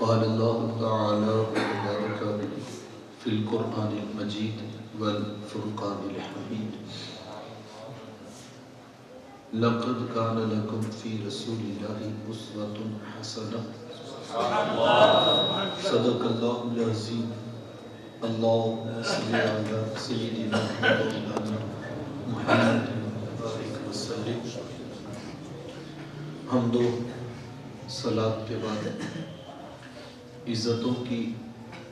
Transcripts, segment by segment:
قال الله تعالى وبارك في القرآن المجيد والفرقان الحميد لقد كان لكم في رسول الله أسوة حسنة صدق الله العظيم اللهم صل على سيدنا مولانا محمد وسلم. حمد و صلاۃ کے بعد عزتوں کی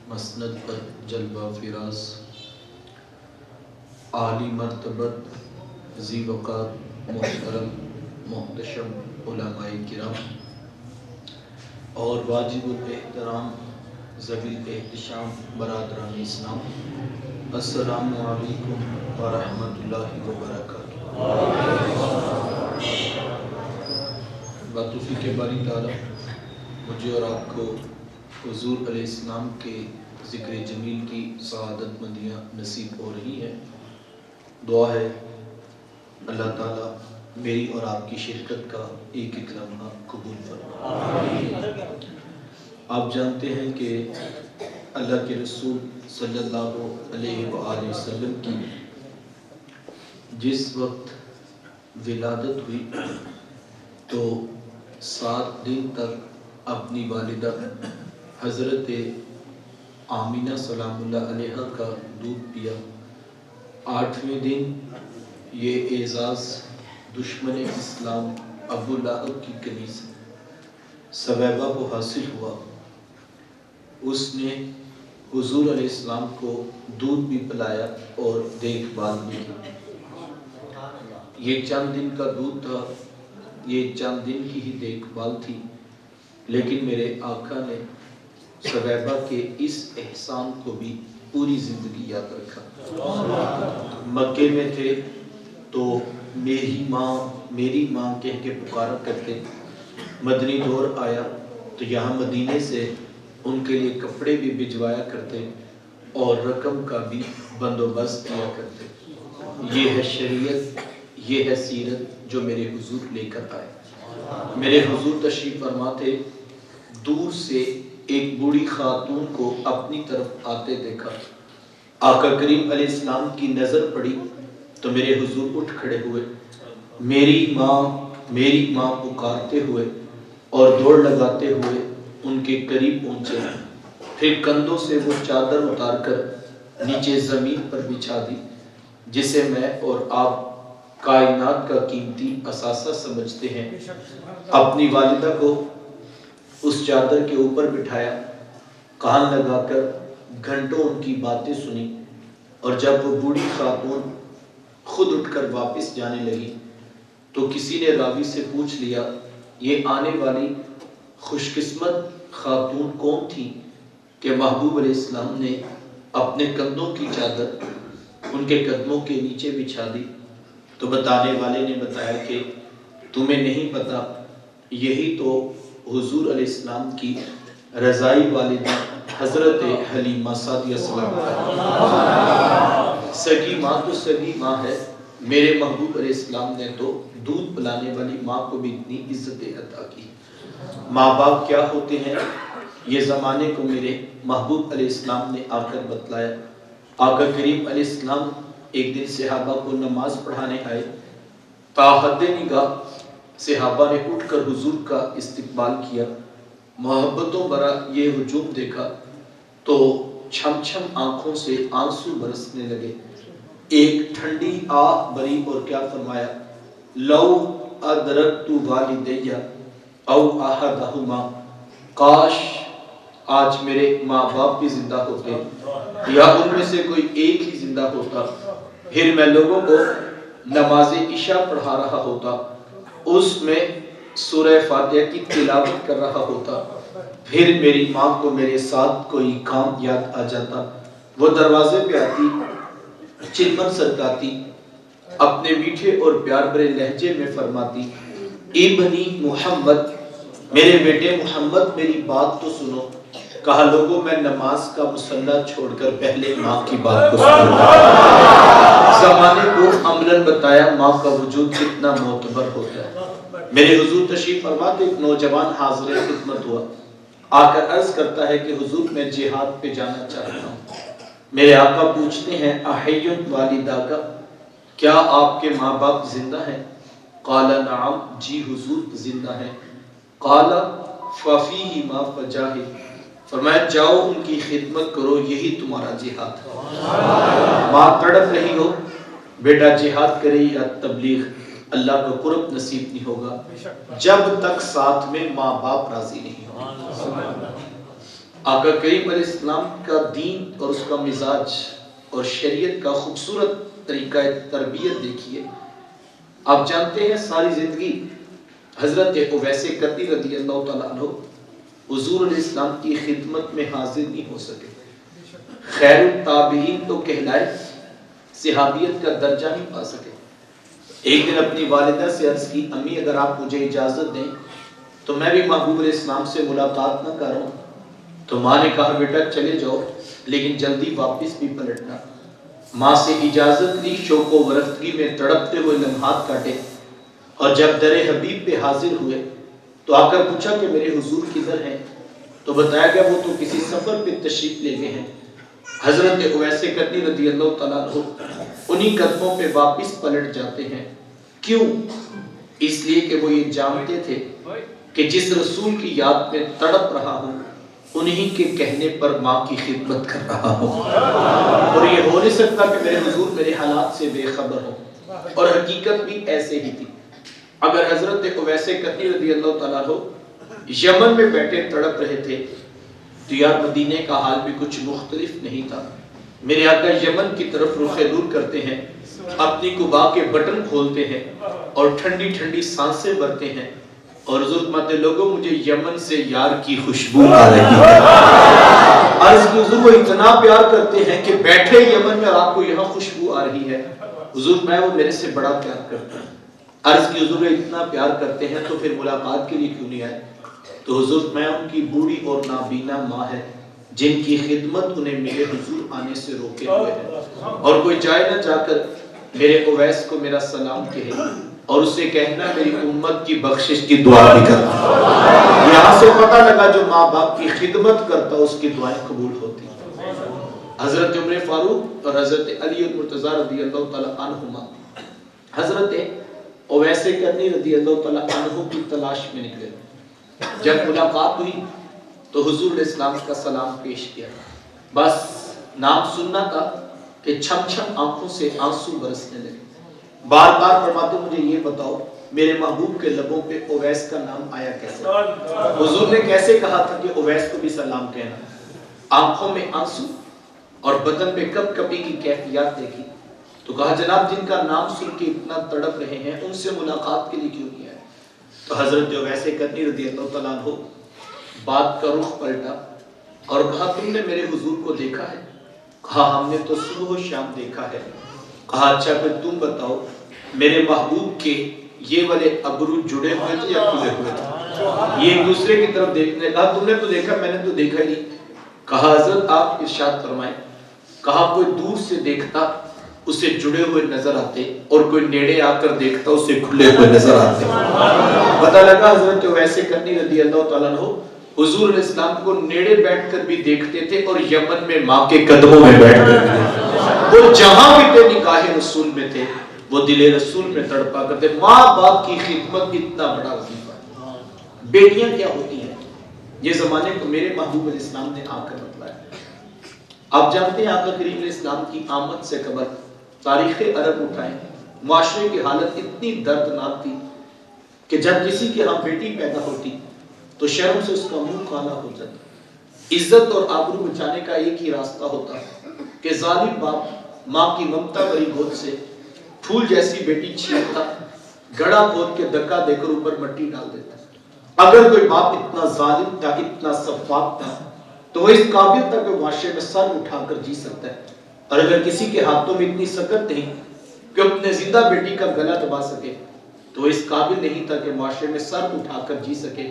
مسند پر جلوہ فراز عالی مرتبت ذی وقار محترم محتشم علماء کرام اور واجب الاحترام ذوی الاحتشام برادران اسلام، السلام علیکم ورحمۃ اللہ وبرکاتہ. بتوفیق باری تعالیٰ مجھے اور آپ کو حضور علیہ السلام کے ذکر جمیل کی سعادت مندیاں نصیب ہو رہی ہیں. دعا ہے اللہ تعالیٰ میری اور آپ کی شرکت کا ایک ایک لمحہ قبول فرمائے. آپ جانتے ہیں کہ اللہ کے رسول صلی اللہ علیہ وآلہ وسلم کی جس وقت ولادت ہوئی تو 7 دن تک اپنی والدہ حضرت آمینہ سلام اللہ علیہ کا دودھ پیا. 8ویں دن یہ اعزاز دشمن اسلام ابو لہب کی کنیز سویبہ کو حاصل ہوا. اس نے حضور علیہ السلام کو دودھ بھی پلایا اور دیکھ بھال بھی کی. یہ چند دن کا دودھ تھا، یہ چند دن کی ہی دیکھ بھال تھی، لیکن میرے آقا نے سویبہ کے اس احسان کو بھی پوری زندگی یاد رکھا. مکے میں تھے تو میری ماں کہہ کے پکارا کرتے۔ مدنی دور آیا تو یہاں مدینے سے ان کے لیے کپڑے بھی بھجوایا کرتے اور رقم کا بھی بندوبست کیا کرتے۔ یہ ہے شریعت، یہ ہے سیرت جو میرے حضور لے کر آئے۔ میرے حضور تشریف فرما تھے، دور سے ایک بوڑھی خاتون کو اپنی طرف آتے دیکھا۔ آقا کریم علیہ السلام کی نظر پڑی تو میرے حضور اٹھ کھڑے ہوئے، میری ماں پکارتے ہوئے اور دوڑ لگاتے ہوئے ان کے قریب پہنچے، پھر کندھوں سے وہ چادر اتار کر نیچے زمین پر بچھا دی، جسے میں اور آپ کائنات کا قیمتی اثاثہ سمجھتے ہیں۔ اپنی والدہ کو اس چادر کے اوپر بٹھایا، کان لگا کر گھنٹوں ان کی باتیں سنی، اور جب وہ بوڑھی خاتون خود اٹھ کر واپس جانے لگی تو کسی نے راوی سے پوچھ لیا، یہ آنے والی خوش قسمت خاتون کون تھی کہ محبوب علیہ السلام نے اپنے کندھوں کی چادر ان کے قدموں کے نیچے بچھا دی؟ تو بتانے والے نے بتایا کہ تمہیں نہیں پتا، یہی تو حضور علیہ السلام کی رضائی والدہ حضرت حلیمہ سعدیہ سلام علیہا۔ سگی ماں تو سگی ماں ہے، میرے محبوب علیہ السلام نے تو دودھ پلانے والی ماں کو بھی اتنی عزت عطا کی۔ ماں باپ کیا ہوتے ہیں یہ زمانے کو میرے محبوب علیہ السلام نے آ کر بتلایا۔ آقا کریم علیہ السلام ایک دن صحابہ کو نماز پڑھانے آئے، تاحد نگاہ صحابہ نے اٹھ کر حضور کا استقبال کیا، محبتوں بھرا یہ ہجوم دیکھا تو چھم چھم آنکھوں سے آنسو برسنے لگے۔ ایک ٹھنڈی آہ بری اور کیا فرمایا، لو ادرکت والدی او احدہما، کاش آج میرے ماں باپ بھی زندہ ہوتے یا ان میں سے کوئی ایک ہی زندہ ہوتا، پھر میں لوگوں کو نماز عشاء پڑھا رہا ہوتا، اس میں سورہ فاتحہ کی تلاوت کر رہا ہوتا، پھر میری ماں کو میرے ساتھ کوئی کام یاد آ جاتا، وہ دروازے پہ آتی، چلمن سرکاتی، اپنے میٹھے اور پیار بھرے لہجے میں فرماتی، ابنی محمد، میرے بیٹے محمد میری بات تو سنو۔ کہا لوگوں میں نماز کا مصلی چھوڑ کر پہلے ماں کی بات کو سنو۔ زمانے کو عملاً بتایا ماں کا وجود کتنا معتبر ہوتا ہے۔ میرے حضور تشریف فرماتے ایک نوجوان حاضر خدمت ہوا، آ کر عرض کرتا ہے کہ حضور میں جہاد پہ جانا چاہتا ہوں۔ میرے آقا پوچھتے ہیں احی والدہ کا، کیا آپ کے ماں باپ زندہ ہیں؟ قال نعم، جی حضور زندہ ہیں۔ قال ففیہما فجاہد، فرمایا جاؤ ان کی خدمت کرو، یہی تمہارا جہاد ہے۔ ماں تڑپ رہی ہو، بیٹا جہاد کرے یا تبلیغ، اللہ کا قرب نصیب نہیں ہوگا جب تک ساتھ میں ماں باپ راضی نہیں ہوں۔ آقا کریم علیہ السلام کا دین اور اس کا مزاج اور شریعت کا خوبصورت طریقہ تربیت دیکھیے۔ آپ جانتے ہیں ساری زندگی حضرت اویس قرنی رضی اللہ تعالیٰ عنہ حضور علیہ السلام کی خدمت میں حاضر نہیں ہو سکے، خیر التابعین تو کہلائے، صحابیت کا درجہ نہیں پا سکے۔ ایک دن اپنی والدہ سے عرض کی، امی اگر آپ مجھے اجازت دیں تو میں بھی محبوب علیہ السلام سے ملاقات نہ کروں؟ تو ماں نے کہا بیٹا چلے جاؤ لیکن جلدی واپس بھی پلٹنا۔ ماں سے اجازت لی، شوق و ورفتگی میں تڑپتے ہوئے لمحات کاٹے، اور جب در حبیب پہ حاضر ہوئے تو آ کر پوچھا کہ میرے حضور کدھر ہیں؟ تو بتایا گیا وہ تو کسی سفر پہ تشریف لے گئے ہیں۔ حضرت اویس قرنی رضی اللہ تعالیٰ عنہ انہی قدموں پہ واپس پلٹ جاتے ہیں۔ کیوں؟ اس لیے کہ وہ یہ جانتے تھے کہ جس رسول کی یاد میں تڑپ رہا ہوں انہی کے کہنے پر ماں کی خدمت کر رہا ہوں، اور یہ ہو نہیں سکتا کہ میرے حضور میرے حالات سے بے خبر ہوں۔ اور حقیقت بھی ایسے ہی تھی۔ اگر حضرت اویس قرنی رضی اللہ تعالیٰ عنہ یمن میں بیٹھے تڑپ رہے تھے تو یار مدینے کا حال بھی کچھ مختلف نہیں تھا۔ میرے آقا یمن کی طرف رخ دور کرتے ہیں، اپنی قبا کے بٹن کھولتے ہیں اور ٹھنڈی ٹھنڈی سانسیں بھرتے ہیں، اور حضور فرماتے لوگوں مجھے یمن سے یار کی خوشبو آ رہی ہے۔ عرض کی حضور وہ اتنا پیار کرتے ہیں کہ بیٹھے یمن میں آپ کو یہاں خوشبو آ رہی ہے؟ حضور میں وہ میرے سے بڑا پیار کرتا ہے۔ عرض کی حضور اتنا پیار کرتے ہیں تو پھر ملاقات کے لیے کیوں نہیں آئے؟ تو حضور میں ان کی بوڑھی اور نابینا ماں ہے جن کی خدمت انہیں میرے حضور آنے سے روکے ہوئے ہیں، اور کوئی جائے نہ جا کر میرے اویس کو میرا سلام کہے اور اسے کہنا میری امت کی بخشش کی دعا بھی کرتا۔ یہاں سے پتہ لگا جو ماں باپ کی خدمت کرتا اس کی دعائیں قبول ہوتی۔ حضرت عمر فاروق اور حضرت علی المرتضی رضی اللہ تعالی عنہما حضرت اویس کرنی رضی اللہ تعالی عنہ کی تلاش میں نکلے۔ جب ملاقات ہوئی تو حضور علیہ السلام کا سلام پیش کیا، بس نام سننا تھا کہ چھم چھم آنکھوں سے آنسو برسنے لگے۔ بار بار فرماتے مجھے یہ بتاؤ میرے محبوب کے لبوں پہ اویس کا نام آیا کیسے؟ حضور نے کیسے کہا تھا کہ اویس کو بھی سلام کہنا؟ آنکھوں میں آنسو اور بدن پہ کپ کپی کی کیفیات دیکھی تو کہا جناب جن کا نام سن کے اتنا تڑپ رہے ہیں ان سے ملاقات کے لیے کیوں نہیں آئے؟ تو حضرت اویس کرنی رضی اللہ تعالیٰ عنہ بات کا رخ پلٹا اور کہا تم نے میرے حضور کو دیکھا ہے؟ کہا ہم نے تو صبح و شام دیکھا ہے۔ کہا اچھا پھر تم بتاؤ میرے محبوب کے یہ والے ابرو جڑے ہوئے تھے یا کھلے ہوئے تھے؟ یہ ایک دوسرے کی طرف دیکھنے کہا تم نے تو دیکھا میں نے تو دیکھا ہی نہیں۔ کہا حضرت آپ ارشاد فرمائیں، کہا کوئی دور سے دیکھتا اسے جڑے ہوئے نظر آتے اور کوئی نیڑے آ کر دیکھتا اسے کھلے ہوئے نظر آتے۔ پتہ لگا حضرت اویس کرنی رضی اللہ تعالیٰ عنہ حضور علیہ السلام کو نیڑے بیٹھ کر بھی دیکھتے تھے اور یمن میں ماں کے قدموں میں بیٹھ کر بھی دیکھتے۔ وہ جہاں بھی تھے نکاح رسول میں تھے، وہ دل رسول میں تڑپا کرتے۔ ماں باپ کی خدمت اتنا بڑا وظیفہ ہے۔ بیٹیاں کیا ہوتی ہیں یہ زمانے کو میرے محبوب علیہ السلام نے آ کر بتلایا۔ آپ جانتے ہیں آقا کریم علیہ السلام کی آمد سے قبل تاریخ عرب اٹھائیں، معاشرے کی حالت اتنی دردناک تھی کہ جب کسی کے ہاں بیٹی پیدا ہوتی تو شرم سے اس کا منہ کالا ہو جاتا۔ عزت اور آبرو بچانے کا ایک ہی راستہ ہوتا کہ ظالم باپ ماں کی ممتا بھری گود سے پھول جیسی بیٹی چھینتا، گڑھا کھود کے دھکا دے کر اوپر مٹی ڈال دیتا۔ اگر کوئی باپ اتنا ظالم تھا، اتنا سفاک تھا تو وہ اس قابل تھا کہ معاشرے میں سر اٹھا کر جی سکتا ہے، اور اگر کسی کے ہاتھوں میں اتنی سکت نہیں کہ اپنے زندہ بیٹی کا گلا دبا سکے تو وہ اس قابل نہیں تھا کہ معاشرے میں سر اٹھا کر جی سکے۔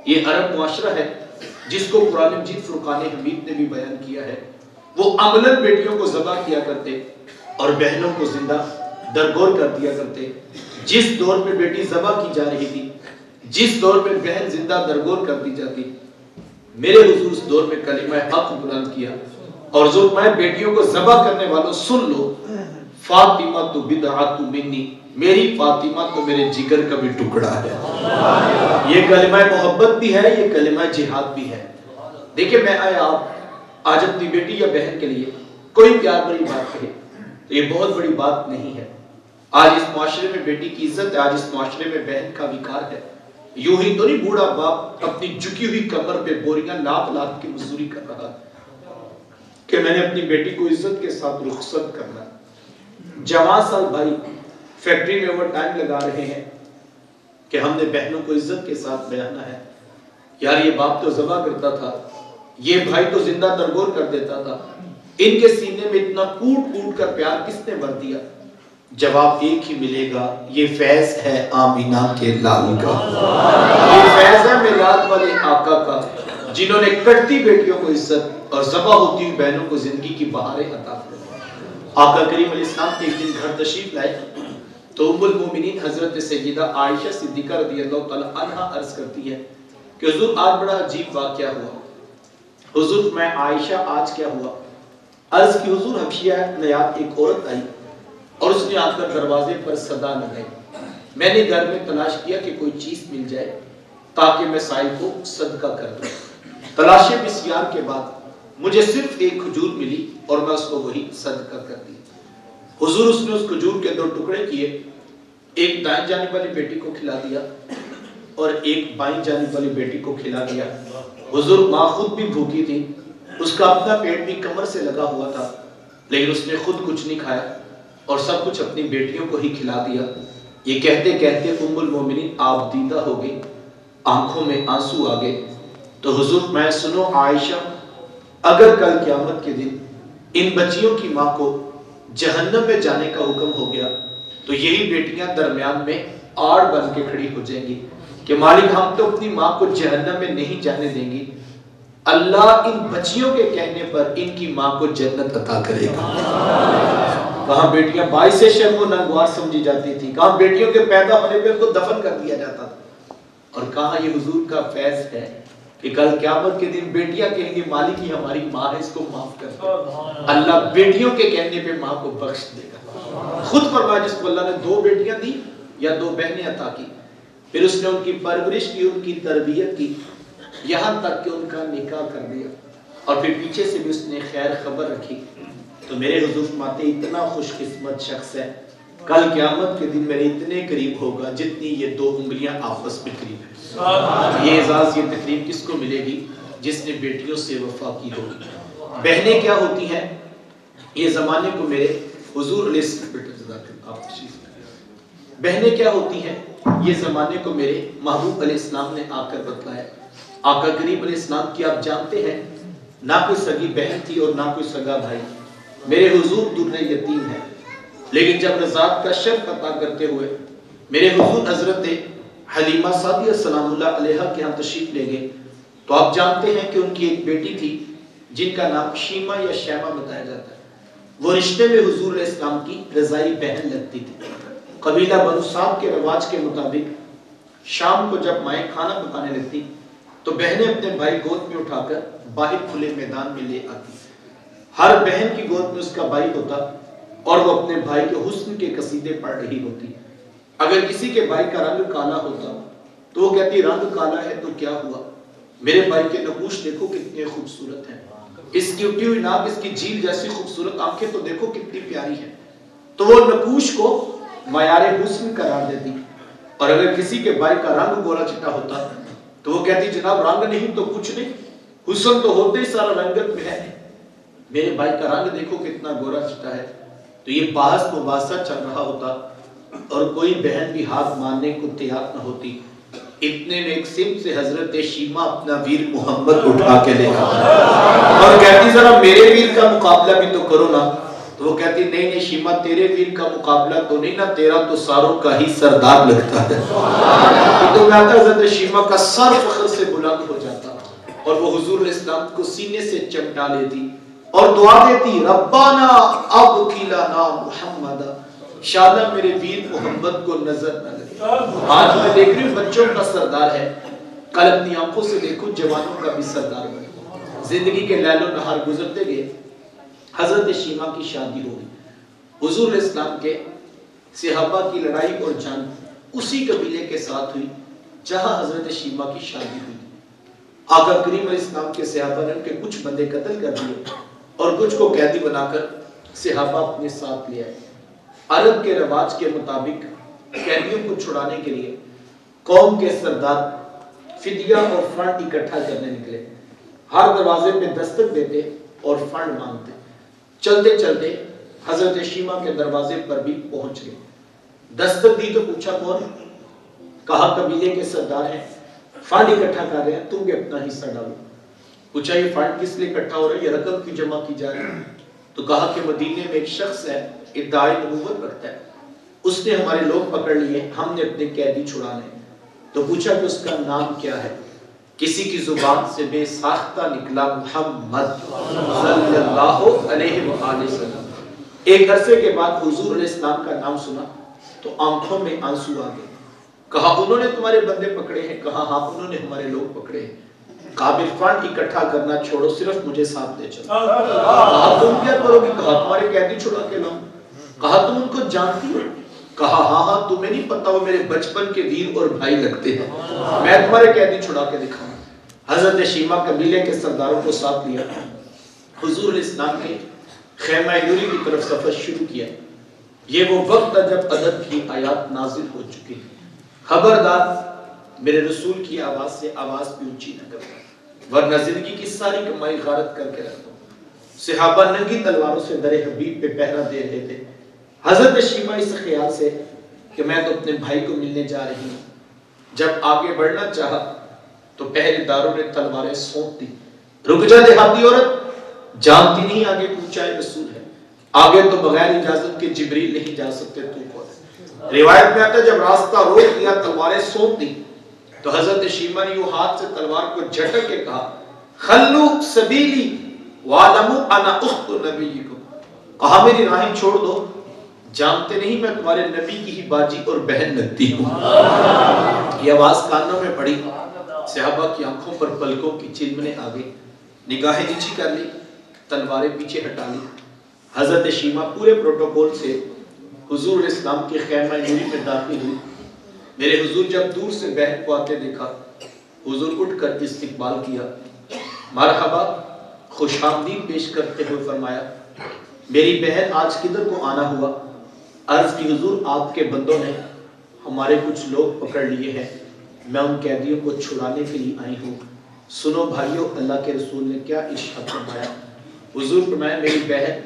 یہ عرب معاشرہ ہے جس کو قرآن مجید فرقان حمید نے بھی بیان کیا ہے۔ وہ عملاً بیٹیوں کو ذبح کیا کرتے اور بہنوں کو زندہ درگور کر دیا کرتے۔ جس دور میں بیٹی ذبح کی جا رہی تھی، جس دور میں بہن زندہ درگور کر دی جاتی، میرے حضور اس دور میں کلمہ حق بلند کیا اور فرمایا بیٹیوں کو ذبح کرنے والوں سن لو، فاطمہ تو بدعۃ منی، میری فاطمہ تو میرے جگر کا بھی ٹکڑا ہے۔ یہ کلمہ محبت بھی ہے، یہ کلمہ جہاد بھی ہے۔ دیکھیں میں آیا آپ آج اپنی بیٹی یا بہن کے لیے کوئی پیار بڑی بات کہے تو یہ بہت بڑی بات نہیں ہے۔ آج اس معاشرے میں بیٹی کی عزت ہے، آج اس معاشرے میں بہن کا وقار ہے۔ یوں ہی تو نہیں بوڑھا باپ اپنی جھکی ہوئی کمر پہ بوریاں لاد لاد کے مزدوری کر رہا کہ میں نے اپنی بیٹی کو عزت کے ساتھ رخصت کرنا۔ جوان سال بھائی فیکٹری میں اوور ٹائم لگا رہے ہیں کہ ہم نے بہنوں کو عزت کے ساتھ بیانا ہے۔ یار یہ باپ تو ذبح کرتا تھا، یہ بھائی تو زندہ درگور کر دیتا تھا، ان کے سینے میں اتنا کوٹ کوٹ کر پیار کس نے بھر دیا؟ جواب ایک ہی ملے گا، یہ فیض ہے آمینہ کے لال کا، یہ فیض ہے میلاد والے آقا کا، جنہوں نے کٹتی بیٹیوں کو عزت اور ذبح ہوتی ہوئی بہنوں کو زندگی کی بہاریں عطا فرمائیں۔ آقا کریم علیہ السلام ایک دن گھر تشریف لائے تو ام المومنین حضرت سیدہ عائشہ صدیقہ رضی اللہ تعالی عنہا عرض کرتی ہے کہ حضور آج بڑا عجیب واقعہ ہوا۔ حضور میں عائشہ آج کیا ہوا؟ عرض کی حضور حبشیہ نیاب ایک عورت آئی اور اس نے آ کر دروازے پر صدا لگائی۔ میں نے گھر میں تلاش کیا کہ کوئی چیز مل جائے تاکہ میں سائل کو صدقہ کر دوں۔ تلاشِ بسیار کے بعد مجھے صرف ایک کھجور ملی اور میں اس کو وہی صدقہ کر دی۔ حضور اس نے اس کھجور کے 2 ٹکڑے کیے، ایک دائیں جانب والی بیٹی کو کھلا دیا اور ایک بائیں جانب والی بیٹی کو کھلا دیا۔ حضور ماں خود بھی بھوکی تھی، اس کا اپنا پیٹ بھی کمر سے لگا ہوا تھا، لیکن اس نے خود کچھ نہیں کھایا اور سب کچھ اپنی بیٹیوں کو ہی کھلا دیا۔ یہ کہتے کہتے ام المومنین آپ دیدہ ہو گئی، آنکھوں میں آنسو آ گئے۔ تو حضور میں سنو عائشہ، اگر کل قیامت کے دن ان بچیوں کی ماں کو جہنم میں جانے کا حکم ہو گیا تو یہی بیٹیاں درمیان میں آڑ بن کے کھڑی ہو جائیں گی کہ مالک ہم تو اپنی ماں کو جہنم میں نہیں جانے دیں گی، اللہ ان بچیوں کے کہنے پر ان کی ماں کو جنت عطا کرے گا۔ کہاں بیٹیاں باعث شرم و نگوار سمجھی جاتی تھی، کہاں بیٹیوں کے پیدا ہونے پہ ان کو دفن کر دیا جاتا تھا، اور کہاں یہ حضور کا فیض ہے کہ کل قیامت کے دن بیٹیاں کہیں گی مالک ہی ہماری ماں ہے، اس کو معاف کر دے۔ اللہ بیٹیوں کے کہنے پہ ماں کو بخش دے گا۔ خود فرمایا جس کو اللہ نے 2 بیٹیاں دی یا 2 بہنیں عطا کی، پھر اس نے ان کی پرورش کی، ان کی تربیت کی، یہاں تک کہ ان کا نکاح کر دیا، اور پھر پیچھے سے بھی اس نے خیر خبر رکھی۔ تو میرے حضور فرماتے اتنا خوش قسمت شخص ہے، کل قیامت کے دن میرے اتنے قریب ہوگا جتنی یہ 2 انگلیاں آپس میں قریب ہیں۔ یہ اعزاز، یہ تقریب کس کو ملے گی؟ جس نے بیٹیوں سے وفا کی ہوگی۔ بہنیں کیا ہوتی ہیں؟ یہ زمانے کو میرے حضور علیہ السلام، بہنیں کیا ہوتی ہیں؟ یہ زمانے کو میرے محبوب علیہ السلام نے آ کر بتلایا۔ آقا کریم علیہ السلام کی آپ جانتے ہیں نہ کوئی سگی بہن تھی اور نہ کوئی سگا بھائی، میرے حضور در یتیم ہے، لیکن جب رضاعت کا شرف عطا کرتے ہوئے میرے حضور حضرت حلیمہ سعدیہ سلام اللہ علیہا کے ہم تشریف لے گئے، تو آپ جانتے ہیں کہ ان کی ایک بیٹی تھی جن کا نام شیمہ یا شیمہ بتایا جاتا ہے۔ وہ رشتے میں حضور علیہ السلام کی رضائی بہن لگتی تھی۔ قبیلہ بنو سعد کے رواج کے مطابق شام کو جب مائیں کھانا پکانے لگتی تو بہنیں اپنے بھائی گود میں اٹھا کر باہر کھلے میدان میں لے آتی۔ ہر بہن کی گود میں اس کا بھائی ہوتا اور وہ اپنے بھائی کے حسن کے قصیدے پڑھ رہی ہوتی۔ اگر کسی کے بھائی کا رنگ کالا ہوتا تو وہ کہتی رنگ کالا ہے تو کیا ہوا، میرے بھائی کے نقوش دیکھو کتنے خوبصورت ہیں، اس کی اٹھی ہوئی ناک، اس کی جھیل جیسی خوبصورت آنکھیں تو دیکھو کتنی پیاری ہیں۔ تو وہ نقوش کو معیار حسن قرار دیتی، اور اگر کسی کے بھائی کا رنگ گورا چٹا ہوتا تو وہ کہتی جناب رنگ نہیں تو کچھ نہیں، حسن تو ہوتے ہی سارا رنگت میں ہے، میرے بھائی کا رنگ دیکھو کتنا گورا چٹا ہے۔ تو یہ بحث مباحثہ چل رہا ہوتا اور کوئی بہن بھی ہاتھ مارنے کو تیار نہ ہوتی۔ اتنے میں ایک سمت سے حضرت شیمہ اپنا ویر محمد اٹھا کے لے آتا اور کہتی ذرا میرے ویر کا مقابلہ بھی تو کرو نا۔ تو وہ کہتی نہیں نہیں شیمہ تیرے ویر کا مقابلہ تو نہیں نا، تیرا تو ساروں کا ہی سردار لگتا ہے۔ تو میں آتا حضرت شیمہ کا سر فخر سے بلند ہو جاتا اور وہ حضور علیہ السلام کو سینے سے چمٹا لیتی اور دعا دیتی ربنا ابقی لنا محمد، شادا میرے ویر محمد کو نظر نہ لگے۔ آج میں دیکھ رہی ہوں بچوں کا سردار ہے، کل اپنی آنکھوں سے دیکھو جوانوں کا بھی سردار بنے۔ زندگی کے لیل و نہار گزرتے گئے، حضرت شیمہ کی شادی ہوئی۔ حضور علیہ السلام کے صحابہ کی لڑائی اور جنگ اسی قبیلے کے ساتھ ہوئی جہاں حضرت شیمہ کی شادی ہوئی۔ آقا کریم علیہ السلام کے صحابہ نے ان کے کچھ بندے قتل کر دیے اور کچھ کو قیدی بنا کر صحابہ اپنے ساتھ لے آئے۔ عرب کے رواج کے مطابق قیدیوں کو چھڑانے کے لیے قوم کے سردار فدیہ اور فنڈ اکٹھا کرنے نکلے، ہر دروازے پہ دستک دیتے اور فنڈ مانگتے۔ چلتے چلتے حضرت شیمہ کے دروازے پر بھی پہنچ گئے، دستک دی تو پوچھا کون؟ کہا قبیلے کے سردار ہیں، فنڈ اکٹھا کر رہے ہیں، تم بھی اپنا حصہ ڈالو۔ پوچھا یہ فنڈ کس لیے اکٹھا ہو رہا ہے، یہ رقم کی جمع کی جا رہی ہے؟ تو کہا کہ مدینے میں ایک شخص ہے ادعائے نبوت رکھتا ہے، اس نے ہمارے لوگ پکڑ لیے، ہم نے اپنے قیدی چھڑانے۔ تو پوچھا کہ اس کا نام کیا ہے؟ کسی کی زبان سے بے ساختہ نکلا محمد صلی اللہ علیہ وآلہ وسلم۔ ایک عرصے کے بعد حضور علیہ السلام کا نام سنا تو آنکھوں میں آنسو آ گئے۔ کہا انہوں نے تمہارے بندے پکڑے ہیں؟ کہا ہاں انہوں نے ہمارے لوگ پکڑے ہیں۔ قابل فنڈ اکٹھا کرنا چھوڑو، صرف مجھے ساتھ لے چلو۔ کہا تم کیا کرو گے؟ کہا تمہارے قیدی چھڑا کے لاؤں۔ کہا تم ان کو جانتی ہو؟ کہا ہاں ہاں تمہیں نہیں پتا وہ میرے بچپن کے ویر اور بھائی لگتے ہیں، میں تمہارے قیدی چھڑا کے دکھاؤں۔ حضرت شیمہ قبیلے کے سرداروں کو ساتھ لیا، حضور علیہ السلام کے خیمہ نوری کی طرف سفر شروع کیا۔ یہ وہ وقت تھا جب عدد کی آیات نازل ہو چکی، خبردار میرے رسول کی آواز سے آواز بھی اونچی نہ کرتا ورنہ زندگی کی ساری کمائی غارت کر کے رکھتا ہوں۔ صحابہ ننگی تلواروں سے در حبیب پہ پہرا دے رہے تھے۔ حضرت شیمہ اس خیال سے کہ میں تو اپنے بھائی کو ملنے جا رہی ہوں، جب آگے بڑھنا چاہا تو پہرے داروں نے تلواریں سونپ دی۔ رک جا دیہاتی عورت، جانتی نہیں آگے پوچھا رسول ہے، آگے تو بغیر اجازت کے جبریل نہیں جا سکتے، تو کون ہے؟ روایت میں آتا ہے جب راستہ روک دیا تلواریں سونپ دی تو حضرت شیما نے یوں ہاتھ سے تلوار کو جھٹک کے کہا خلو سبیلی وعلموا انا اخت نبیکم، کہا میری راہیں چھوڑ دو، جانتے نہیں میں تمہارے نبی کی ہی باجی اور بہن لگتی ہوں۔ یہ آواز کانوں میں پڑی، صحابہ کی آنکھوں پر پلکوں کی چلمنے آ گئی، نگاہیں نیچی کر لی، تلواریں پیچھے ہٹا لی۔ حضرت شیما پورے پروٹوکول سے حضور اسلام کے خیمہ نوری میں داخل ہوئی۔ میرے حضور جب دور سے بہن کو آتے دیکھا، حضور اٹھ کر استقبال کیا، مرحبا خوش آمدید پیش کرتے ہوئے فرمایا میری بہن آج کدھر کو آنا ہوا؟ عرض کی حضور آپ کے بندوں نے ہمارے کچھ لوگ پکڑ لیے ہیں، میں ان قیدیوں کو چھڑانے کے لیے آئی ہوں۔ سنو بھائیو اللہ کے رسول نے کیا ارشاد فرمایا؟ حضور فرمایا میری بہن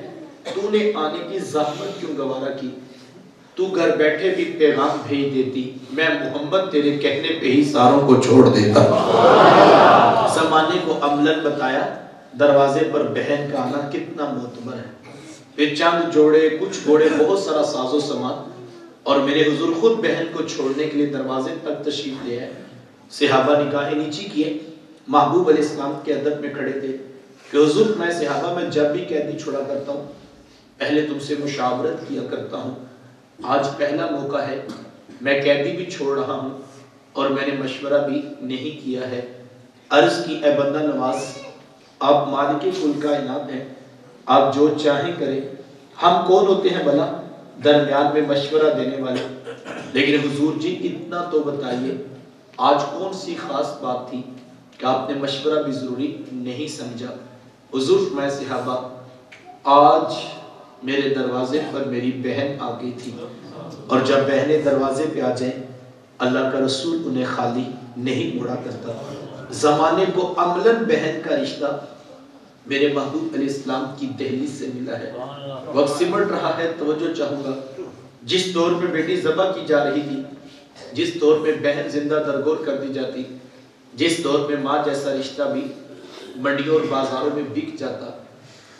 تو نے آنے کی زحمت کیوں گوارا کی؟ تو گھر بیٹھے بھی پیغام بھیج دیتی، میں محمد تیرے کہنے پہ ہی ساروں کو چھوڑ دیتا۔ زمانے کو عملاً بتایا دروازے پر بہن کا آنا کتنا معتبر ہے۔ پھر چند جوڑے، کچھ گھوڑے، بہت سارا ساز و سامان، اور میرے حضور خود بہن کو چھوڑنے کے لیے دروازے تک تشریف لے آئے۔ صحابہ نگاہیں نیچی کیے، محبوب علیہ السلام کے ادب میں کھڑے تھے کہ حضور میں صحابہ میں جب بھی قیدی چھوڑا کرتا ہوں پہلے تم سے مشاورت کیا کرتا ہوں، آج پہلا موقع ہے میں قیدی بھی چھوڑ رہا ہوں اور میں نے مشورہ بھی نہیں کیا ہے۔ عرض کی اے بندہ نواز، آپ مالک کل کائنات ہیں، آپ جو چاہیں کریں، ہم کون ہوتے ہیں بھلا درمیان میں مشورہ دینے والے؟ لیکن حضور جی اتنا تو بتائیے آج کون سی خاص بات تھی کہ آپ نے مشورہ بھی ضروری نہیں سمجھا؟ حضور میں صحابہ آج میرے دروازے پر میری بہن آ گئی تھی، اور جب بہنیں دروازے پہ آ جائیں اللہ کا رسول انہیں خالی نہیں موڑا کرتا۔ زمانے کو عملاً بہن کا رشتہ میرے محبوب علیہ السلام کی دہلیز سے ملا ہے۔ وقت سمٹ رہا ہے، توجہ چاہوں گا، جس دور میں بیٹی ذبح کی جا رہی تھی، جس دور میں بہن زندہ درگور کر دی جاتی، جس دور میں ماں جیسا رشتہ بھی منڈیوں اور بازاروں میں بک جاتا،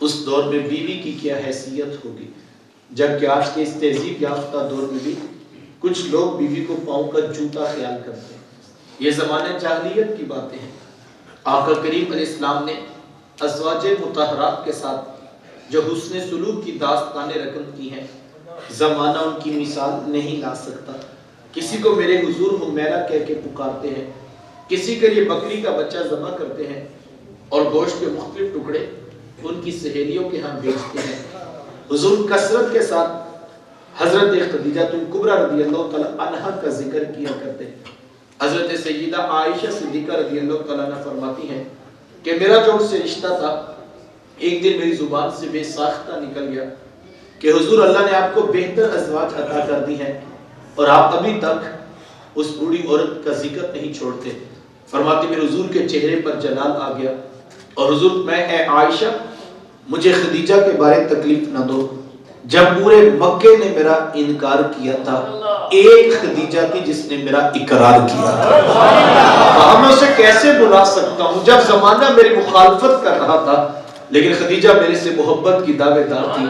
اس دور میں بیوی کی کیا حیثیت ہوگی؟ جبکہ آج کے اس تہذیب یافتہ دور میں بھی کچھ لوگ بیوی کو پاؤں کا جوتا خیال کرتے ہیں۔ یہ زمانے جاہلیت کی باتیں ہیں۔ آقا کریم علیہ السلام نے ازواج مطہرات کے ساتھ جو حسن سلوک کی داستانیں رقم کی ہیں، زمانہ ان کی مثال نہیں لا سکتا۔ کسی کو میرے حضور حمیرہ کہہ کے پکارتے ہیں، کسی کے لیے بکری کا بچہ ذبح کرتے ہیں اور گوشت کے مختلف ٹکڑے ان کی سہیلیوں کے ہاں بیچتے ہیں۔ حضور کثرت کے ساتھ حضرت خدیجہ کبریٰ رضی اللہ تعالیٰ عنہا کا ذکر کیا کرتے ہیں۔ حضرت سیدہ عائشہ صدیقہ رضی اللہ تعالیٰ عنہ فرماتی ہیں کہ میرا جو ان سے رشتہ تھا ایک دن میری زبان سے بے ساختہ نکل گیا کہ حضور اللہ نے آپ کو بہتر ازواج عطا کر دی ہیں اور آپ ابھی تک اس بوڑھی عورت کا ذکر نہیں چھوڑتے۔ فرماتی میرے حضور کے چہرے پر جلال آ گیا اور حضور میں اے عائشہ مجھے خدیجہ کے بارے تکلیف نہ دو، جب پورے مکے نے میرا انکار کیا تھا ایک خدیجہ تھی جس نے میرا اقرار کیا تھا، میں اسے کیسے بلا سکتا ہوں جب زمانہ میری مخالفت کر رہا تھا، لیکن خدیجہ میرے سے محبت کی دعوے دار تھی۔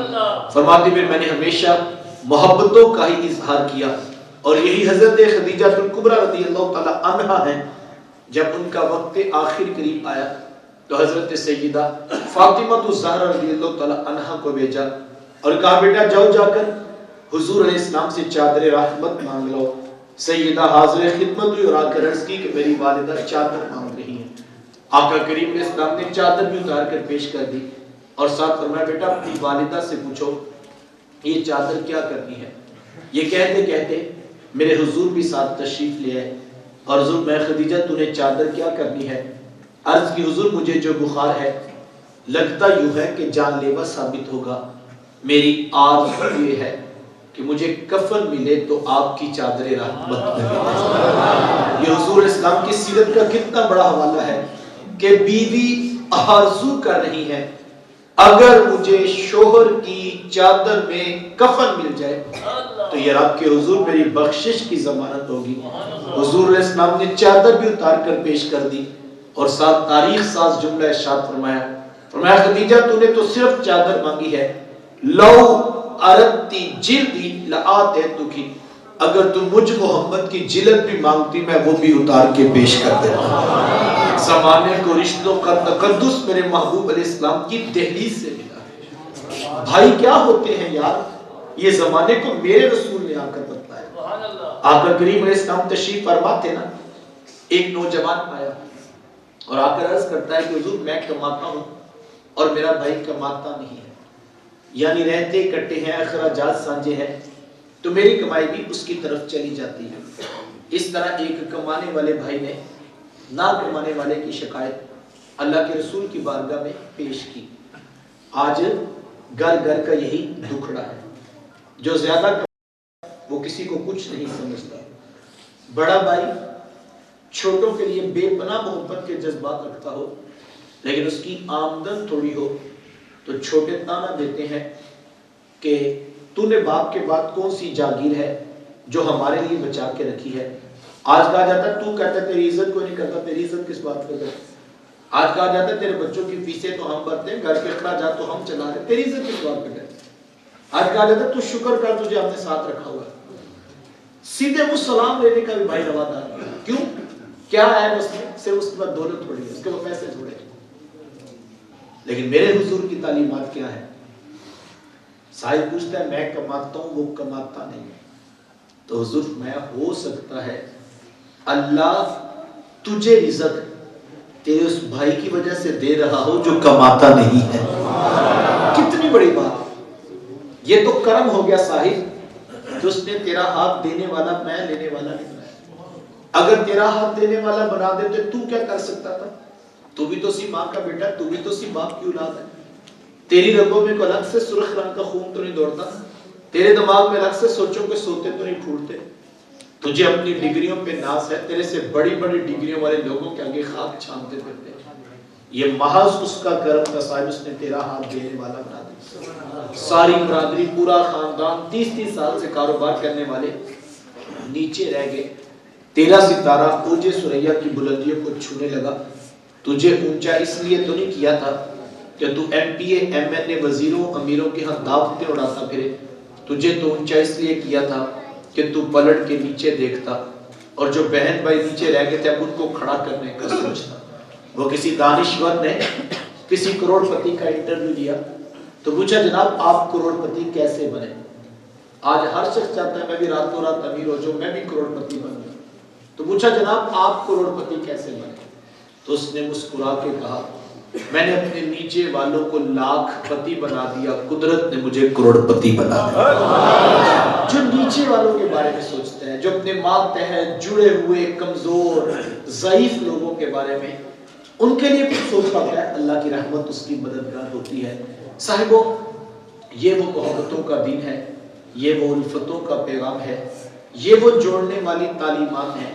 فرماتی میں نے ہمیشہ محبتوں کا ہی اظہار کیا، اور یہی حضرت خدیجہ کبریٰ رضی اللہ تعالیٰ عنہا ہیں۔ جب ان کا وقت آخر قریب آیا تو حضرت سیدہ فاطمہ الزہرا رضی اللہ تعالیٰ عنہا کو بھیجا اور کہا بیٹا جاؤ جا کر حضور علیہ السلام سے چادر رحمت مانگ لو۔ سیدہ حاضر خدمت ہوئی اور آ کر عرض کی کہ میری والدہ چادر مانگ رہی ہیں۔ آقا کریم علیہ السلام نے چادر بھی اتار کر پیش کر دی اور ساتھ فرمایا بیٹا اپنی والدہ سے پوچھو یہ چادر کیا کرنی ہے۔ یہ کہتے کہتے میرے حضور بھی ساتھ تشریف لے آئے اور حضور میں خدیجہ تو نے چادر کیا کرنی ہے؟ عرض کی حضور مجھے جو بخار ہے لگتا یوں ہے کہ جان لیوا ثابت ہوگا، میری آرزو یہ ہے کہ مجھے کفن ملے تو آپ کی چادر رحمت ملے۔ یہ حضور اسلام کی سیرت کا کتنا بڑا حوالہ ہے کہ بیوی آرزو کر رہی ہے اگر مجھے شوہر کی چادر میں کفن مل جائے تو یہ رب کے حضور میری بخشش کی ضمانت ہوگی۔ حضور اسلام نے چادر بھی اتار کر پیش کر دی اور ساتھ تاریخ ساز جملہ ارشاد فرمایا خدیجہ تو نے تو صرف چادر مانگی ہے، لو اردتی جلدی لآتیتکی، اگر تم مجھ محمد کی جلد بھی مانگتی میں وہ بھی اتار کے پیش کر دیتا. زمانے کو رشتوں کا تقدس میرے محبوب علیہ السلام کی دہلیز سے ملا. بھائی کیا ہوتے ہیں یار، یہ زمانے کو میرے رسول نے آ کر بتلایا. آقا کریم علیہ السلام تشریف فرما تھے نا، ایک نوجوان آیا اور آ کر عرض کرتا ہے کہ حضور میں کماتا ہوں اور میرا بھائی کماتا نہیں ہے، یعنی رہتے کٹے ہیں، اخراجات سانجے ہیں، تو میری کمائی بھی اس کی طرف چلی جاتی ہے. اس طرح ایک کمانے والے بھائی نے نہ کمانے والے کی شکایت اللہ کے رسول کی بارگاہ میں پیش کی. آج گھر گھر کا یہی دکھڑا ہے، جو زیادہ وہ کسی کو کچھ نہیں سمجھتا. بڑا بھائی چھوٹوں کے لیے بے پناہ محبت کے جذبات رکھتا ہو، لیکن اس کی آمدن تھوڑی ہو تو چھوٹے تانا دیتے ہیں کہ تو نے باپ کے بعد کون سی جاگیر ہے جو ہمارے لیے بچا کے رکھی ہے. آج کہا جاتا ہے تو کہتا ہے تیری عزت کوئی نہیں کرتا، تیری عزت کس بات پر ہے. آج کہا جاتا ہے تیرے بچوں کی فیسیں تو ہم بھرتے ہیں، گھر کے اخراجات تو ہم چلا رہے ہیں، تیری عزت کس بات پر ہے. آج کہا جاتا ہے تو شکر کر تجھے ہم نے ساتھ رکھا ہوا ہے. سیدھے وہ سلام لینے کا بھی بھائی روادار. کیوں؟ کیا ہے اس میں؟ صرف اس کے بعد دولت تھوڑی ہے، اس کے بعد پیسے تھوڑے ہیں. لیکن میرے حضور کی تعلیمات کیا ہے؟ صاحب پوچھتا ہے میں کماتا ہوں، وہ کماتا نہیں ہے. تو حضور میں ہو سکتا ہے اللہ تجھے رزق تیرے اس بھائی کی وجہ سے دے رہا ہو جو کماتا نہیں ہے. کتنی بڑی بات. یہ تو کرم ہو گیا صاحب کہ اس نے تیرا ہاتھ دینے والا میں لینے والا نہیں بنایا. اگر تیرا ہاتھ دینے والا بنا دیتے تو کیا کر سکتا تھا؟ تو بھی تو سی ماں کا بیٹا، تو بھی تو سی باپ کی اولاد ہے. تیری رگوں میں کوئی الگ سے سرخ رنگ کا خون تو نہیں دوڑتا، تیرے دماغ میں الگ سے سوچوں کے سوتے تو نہیں پھوٹتے. تجھے اپنی ڈگریوں پہ ناز ہے، تیرے سے بڑی بڑی ڈگریوں والے لوگوں کے آگے خاک چھانتے پھرتے. یہ محض اس کا کرم کا صاحب اس نے تیرا ہاتھ دینے والا بنا دیا. ساری برادری پورا خاندان 30 سال سے کاروبار کرنے والے نیچے رہ گئے. تیرا ستارہ اوج سریا کی بلندیوں کو چھونے لگا. تجھے اونچا اس لیے تو نہیں کیا تھا کہ تو M P A M N A وزیروں امیروں کے ہاں دعوتیں اڑاتا پھرے. تجھے تو اونچا اس لیے کیا تھا کہ تو پلٹ کے نیچے دیکھتا اور جو بہن بھائی نیچے رہ گئے تھے اب ان کو کھڑا کرنے کا سوچتا. وہ کسی دانشور نے کسی کروڑ پتی کا انٹرویو لیا تو پوچھا جناب آپ کروڑ پتی کیسے بنے؟ آج ہر شخص چاہتا ہے میں بھی راتوں رات امیر ہو جو میں بھی کروڑ پتی بن جاؤں. تو پوچھا جناب آپ کروڑ پتی کیسے بنے؟ تو اس نے مسکرا کے کہا میں نے اپنے نیچے والوں کو لاکھ پتی بنا دیا، قدرت نے مجھے کروڑ پتی بنا دیا. جو نیچے والوں کے بارے میں سوچتے ہیں، جو اپنے ماتحت جڑے ہوئے کمزور ضعیف لوگوں کے بارے میں ان کے لیے کچھ سوچ پاتا ہے، اللہ کی رحمت اس کی مددگار ہوتی ہے. صاحبوں یہ وہ محبتوں کا دین ہے، یہ وہ الفتوں کا پیغام ہے، یہ وہ جوڑنے والی تعلیمات ہیں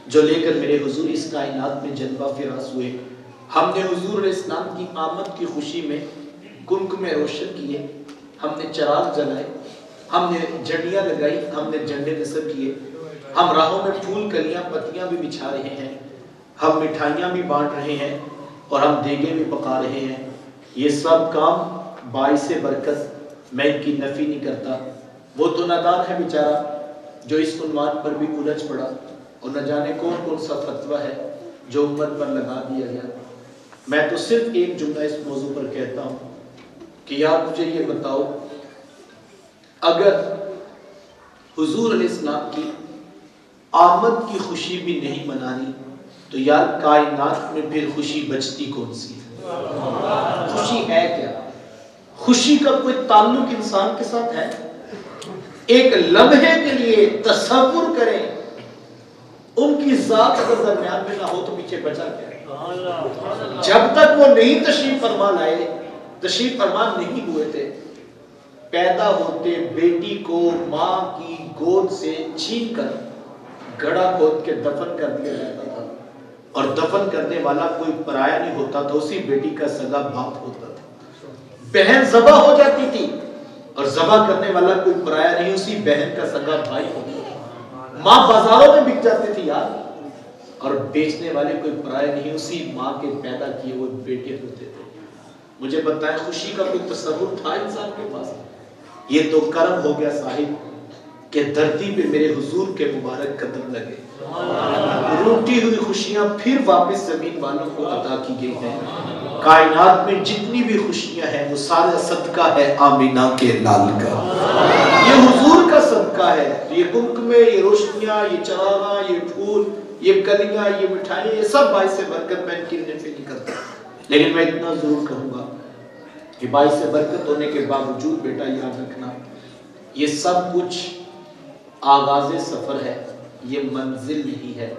جو لے کر میرے حضور اس کائنات میں جلوہ فراز ہوئے. ہم نے حضور علیہ السلام کی آمد کی خوشی میں کنکمے روشن کیے، ہم نے چراغ جلائے، ہم نے جھنڈیاں لگائی، ہم نے جھنڈے نصب کیے، ہم راہوں میں پھول کلیاں پتیاں بھی بچھا رہے ہیں، ہم مٹھائیاں بھی بانٹ رہے ہیں اور ہم دیگیں بھی پکا رہے ہیں. یہ سب کام باعث برکت، میں ان کی نفی نہیں کرتا. وہ تو نادان ہے بیچارہ جو اس عنوان پر بھی الجھ پڑا اور نہ جانے کون کون سا فتویٰ ہے جو امت پر لگا دیا گیا. میں تو صرف ایک جملہ اس موضوع پر کہتا ہوں کہ یار مجھے یہ بتاؤ اگر حضور علیہ السلام کی آمد کی خوشی بھی نہیں منانی تو یار کائنات میں پھر خوشی بچتی کون سی ہے؟ خوشی ہے کیا؟ خوشی کا کوئی تعلق انسان کے ساتھ ہے؟ ایک لمحے کے لیے تصور کریں ان کی ذات اگر درمیان میں نہ ہو تو پیچھے بچا کیا؟ جب تک وہ نہیں تشریف فرما لائے، تشریف فرما نہیں ہوئے تھے، پیدا ہوتے بیٹی کو ماں کی گود سے چھین کر گڑھا کھود کے دفن کر دیا جاتا تھا اور دفن کرنے والا کوئی پرایا نہیں ہوتا تھا، اسی بیٹی کا سگا باپ ہوتا تھا. بہن ذبح ہو جاتی تھی اور ذبح کرنے والا کوئی پرایا نہیں، اسی بہن کا سگا بھائی ہوتا تھا. ماں بازاروں میں بک جاتی تھی یار اور بیچنے والے کوئی پرائے نہیں، اسی ماں کے پیدا کیے ہوئے بیٹے ہوتے تھے. مجھے بتائیں خوشی کا کوئی تصور تھا انسان کے پاس؟ یہ تو کرم ہو گیا صاحب کہ دھرتی پہ میرے حضور کے مبارک قدم لگے. روٹی ہوئی خوشیاں پھر واپس زمین والوں کو عطا کی گئی ہیں. کائنات میں جتنی بھی خوشیاں ہیں وہ سارا صدقہ ہے آمینہ کے لال کا. یہ حضور کا صدقہ ہے. یہ قمقمے، یہ روشنیاں، یہ چراغاں، یہ پھول، یہ کلیاں، یہ مٹھائیاں، یہ سب باعث برکت. میں ان کی نفی نہیں کرتا، لیکن میں اتنا ضرور کہوں گا کہ باعث برکت ہونے کے باوجود بیٹا یاد رکھنا، یہ سب کچھ آغاز سفر ہے، یہ منزل نہیں ہے.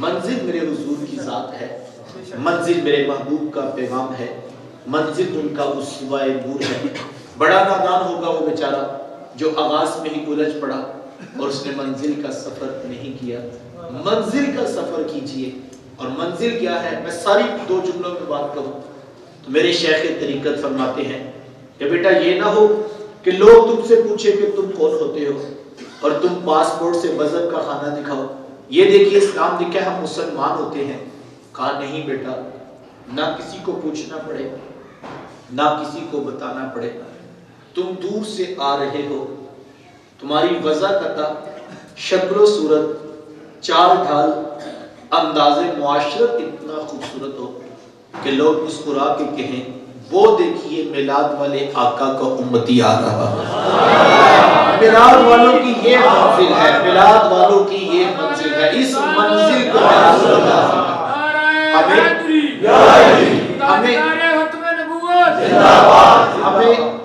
منزل میرے حضور کی ذات ہے، منزل میرے محبوب کا پیغام ہے، منزل ان کا اسوہ نور ہے. بڑا نادان ہوگا وہ بیچارہ جو آغاز میں ہی الجھ پڑا اور اس نے منزل کا سفر نہیں کیا. منزل کا سفر کیجئے. اور منزل کیا ہے؟ میں ساری 2 جملوں میں بات کروں تو میرے شیخ طریقت فرماتے ہیں کہ بیٹا یہ نہ ہو کہ لوگ تم سے پوچھے کہ تم کون ہوتے ہو اور تم پاسپورٹ سے مذہب کا خانہ دکھاؤ، یہ دیکھیے اسلام لکھا ہے ہم مسلمان ہوتے ہیں. کہا نہیں بیٹا، نہ کسی کو پوچھنا پڑے، نہ کسی کو بتانا پڑے. تم دور سے آ رہے ہو، تمہاری وضع قطع، شکل و صورت، چال ڈھال، انداز معاشرت اتنا خوبصورت ہو کہ لوگ مسکرا کے کہیں وہ دیکھیے میلاد والے آقا کا امتی آ رہا ہے. میلاد والوں کی یہ منزل ہے، میلاد والوں کی یہ منزل ہے. اس منزل کو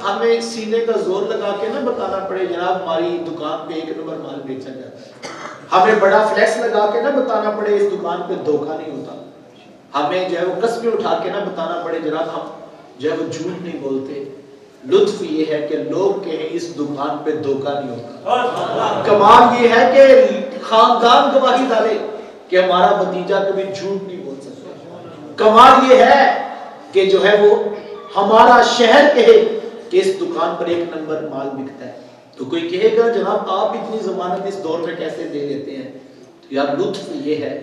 ہمیں سینے کا زور لگا کے نہ بتانا پڑے جناب ہماری دکان پہ 1 نمبر مال بیچا جاتا ہے. ہمیں بڑا فلیکس لگا کے نہ بتانا پڑے اس دکان پہ دھوکہ نہیں ہوتا. ہمیں جو ہے وہ قسمیں اٹھا کے نہ بتانا پڑے جناب ہم جو ہے وہ جھوٹ نہیں بولتے. لطف یہ ہے کہ لوگ کہیں اس دکان پہ دھوکہ نہیں ہوتا. کمال یہ ہے کہ خاندان گواہی ڈالے کہ ہمارا بھتیجا کبھی جھوٹ نہیں بول سکتا. کمال یہ ہے کہ جو ہے وہ ہمارا شہر کہے کہ اس دکان پر 1 نمبر مال بکتا ہے. تو کوئی کہے گا جناب آپ اتنی ضمانت اس دور میں کیسے دے لیتے ہیں؟ تو یار لطف یہ ہے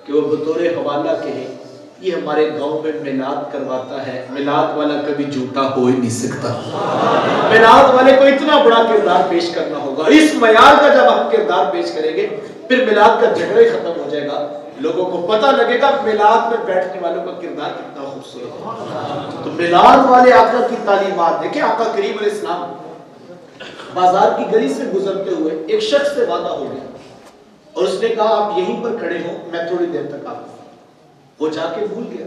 کہ وہ بطور حوالہ کہے یہ ہمارے گاؤں میں میلاد کرواتا ہے. میلاد والا کبھی جھوٹا ہو ہی نہیں سکتا. میلاد والے کو اتنا بڑا کردار پیش کرنا ہوگا. اس معیار کا جب ہم کردار پیش کریں گے پھر میلاد کا جھگڑا ہی ختم ہو جائے گا. لوگوں کو پتہ لگے گا میلاد میں بیٹھنے والوں کا کردار کتنا خوبصورت ہے. تو میلاد والے آقا کی تعلیمات دیکھیں. آقا کریم علیہ السلام بازار کی گلی سے گزرتے ہوئے ایک شخص سے وعدہ ہو گیا اور اس نے کہا آپ یہیں پر کھڑے ہوں میں تھوڑی دیر تک آتا ہوں. وہ جا کے بھول گیا.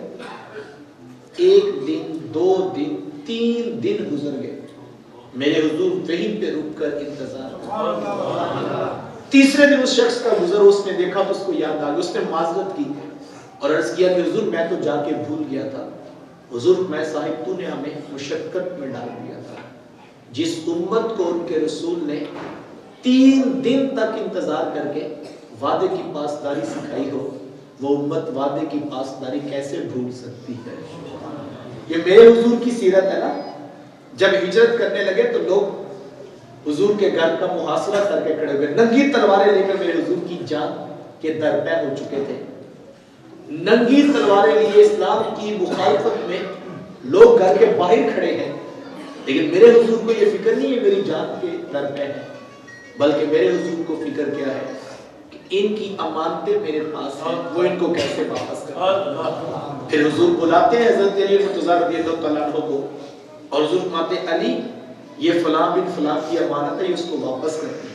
1 دن 2 دن 3 دن گزر گئے. میرے حضور وہیں پہ رک کر انتظار. تیسرے دن اس شخص کا گزر اس نے دیکھا تو اس کو یاد آ گیا. اس نے معذرت کی اور عرض کیا کہ حضور میں تو جا کے بھول گیا تھا. حضور میں صاحب تو نے ہمیں مشقت میں ڈال دیا تھا. جس امت کو ان کے رسول نے 3 دن تک انتظار کر کے وعدے کی پاسداری سکھائی ہو وہ امت وعدے کی پاسداری کیسے بھول سکتی ہے؟ یہ میرے حضور کی سیرت ہے نا. جب ہجرت کرنے لگے تو لوگ حضور کے گھر کا محاصرہ کر کے کھڑے ہوئے. ننگی تلواریں لے کر میرے حضور کی جان کے در پہ ہو چکے تھے. ننگی تلواریں لیے اسلام کی مخالفت میں لوگ گھر کے باہر کھڑے ہیں لیکن میرے حضور کو یہ فکر نہیں ہے میری جان کے در پہ ہے بلکہ میرے حضور کو فکر کیا ہے کہ ان کی امانتیں میرے پاس ہیں وہ ان کو کیسے واپس کریں. پھر حضور بلاتے ہیں حضرت علی مرتضیٰ رضی اللہ تعالیٰ عنہ کو اور حضور فرماتے ہیں علی یہ فلاں بن فلاں کی امانت ہے یہ اس کو واپس کرتی ہے.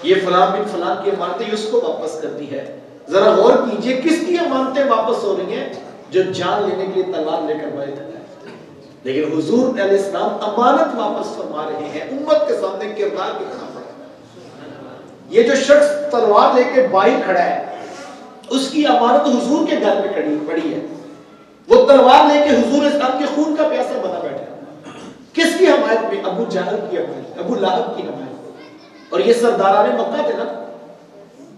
یہ فلاں بن فلاں کی امانت ہے یہ اس کو واپس کرتی ہے. ذرا غور کیجئے کس کی امانتیں واپس ہو رہی ہیں؟ جو جان لینے کے لیے تلوار لے کر باہر کھڑا ہے. لیکن حضور علیہ السلام امانت واپس فرما رہے ہیں. امت کے سامنے کردار کتنا بڑا. یہ جو شخص تلوار لے کے باہر کھڑا ہے اس کی امانت حضور کے گھر میں کھڑی پڑی ہے. وہ تلوار لے کے حضور اسلام کے خون کا پیاسا بنا بیٹھا. کس کی حمایت میں؟ ابو جہل کی حمایت، ابو لہب کی حمایت. اور یہ سرداران مکہ تھے نا.